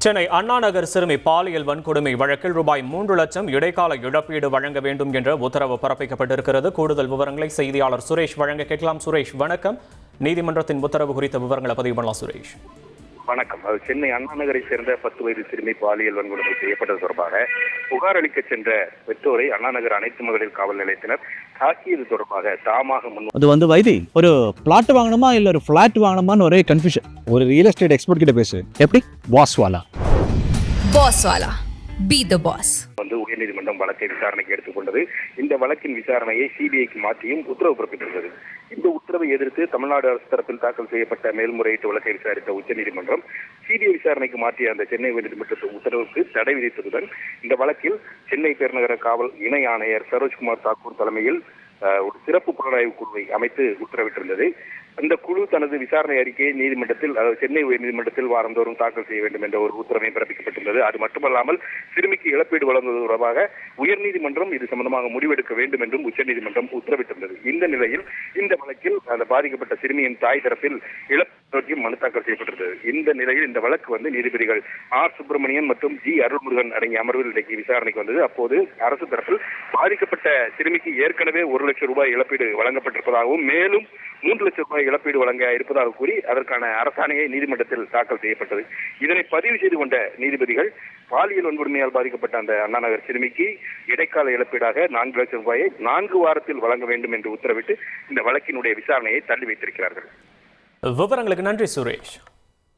சென்னை அண்ணா நகர் சிறுமி பாலியல் வன்கொடுமை வழக்கில் ரூபாய் 3 லட்சம் இடைக்கால இழப்பீடு வழங்க வேண்டும் என்ற உத்தரவு பிறப்பிக்கப்பட்டிருக்கிறது. கூடுதல் விவரங்களை செய்தியாளர் சுரேஷ் வழங்க கேட்கலாம். சுரேஷ், வணக்கம். நீதிமன்றத்தின் உத்தரவு குறித்த விவரங்களை பதிவு பண்ணலாம். சுரேஷ், வணக்கம். சென்னை அண்ணா நகரை சேர்ந்த 10 வயது சிறுமி பாலியல் வன்கொடுமை செய்யப்பட்டது தொடர்பாக புகார் அளிக்க சென்ற பெற்றோரை அண்ணா நகர் அனைத்து மகளிர் காவல் நிலையத்தினர் தாக்கியது தொடர்பாக தாமாக அது வைதி ஒரு பிளாட் வாங்கணுமா இல்ல ஒரு பிளாட் வாங்கணுமான்னு ஒரே கன்ஃபியூஷன். ஒரு ரியல் எஸ்டேட் எக்ஸ்பர்ட் கிட்ட பேசு. எப்படி? பாஸ்வாலா பி தி பாஸ் உயர்நீதிமன்றம் வழக்கை விசாரணைக்கு எடுத்துக்கொண்டது. இந்த வழக்கின் விசாரணையை சிபிஐக்கு மாற்றியும் உத்தரவு பிறப்பித்திருந்தது. இந்த உத்தரவை எதிர்த்து தமிழ்நாடு அரசு தரப்பில் தாக்கல் செய்யப்பட்ட மேல்முறையீட்டு வழக்கை விசாரித்த உச்சநீதிமன்றம் சிபிஐ விசாரணைக்கு மாற்றிய அந்த சென்னை உயர்நீதிமன்றத்தின் உத்தரவுக்கு தடை விதித்ததுடன் இந்த வழக்கில் சென்னை பெருநகர காவல் இணை ஆணையர் சரோஜ்குமார் தாக்கூர் தலைமையில் ஒரு சிறப்பு புலனாய்வு குழுவை அமைத்து உத்தரவிட்டிருந்தது. அந்த குழு தனது விசாரணை அறிக்கையை நீதிமன்றத்தில், அதாவது சென்னை உயர்நீதிமன்றத்தில் வாரந்தோறும் தாக்கல் செய்ய வேண்டும் என்ற ஒரு உத்தரவை பிறப்பிக்கப்பட்டுள்ளது. அது மட்டுமல்லாமல் சிறுமிக்கு இழப்பீடு வழங்குவது தொடர்பாக உயர்நீதிமன்றம் இது சம்பந்தமாக முடிவெடுக்க வேண்டும் என்றும் உச்சநீதிமன்றம் உத்தரவிட்டிருந்தது. இந்த நிலையில் இந்த வழக்கில் அந்த பாதிக்கப்பட்ட சிறுமியின் தாய் தரப்பில் இழப்பீடு மனு தாக்கல் செய்யப்பட்டிருந்தது. இந்த நிலையில் இந்த வழக்கு நீதிபதிகள் ஆர் சுப்பிரமணியன் மற்றும் ஜி அருள்முருகன் அடங்கிய அமர்வில் இன்றைக்கு விசாரணைக்கு வந்தது. அப்போது அரசு தரப்பில் பாதிக்கப்பட்ட சிறுமிக்கு ஏற்கனவே 1 லட்சம் ரூபாய் இழப்பீடு வழங்கப்பட்டிருப்பதாகவும் மேலும் 3 லட்சம் ரூபாய் இழப்பீடு வழங்க இருப்பதாக கூறி அதற்கான அரசாணையை நீதிமன்றத்தில் தாக்கல் செய்யப்பட்டது. இதனை பதிவு செய்து கொண்ட நீதிபதிகள் பாலியல் வன்கொடுமையால் பாதிக்கப்பட்ட அந்த அண்ணா நகர் சிறுமிக்கு இடைக்கால இழப்பீடாக 4 லட்சம் ரூபாயை 4 வாரத்தில் வழங்க வேண்டும் என்று உத்தரவிட்டு இந்த வழக்கினுடைய விசாரணையை தள்ளி வைத்திருக்கிறார்கள். விவரங்களுக்கு நன்றி சுரேஷ்.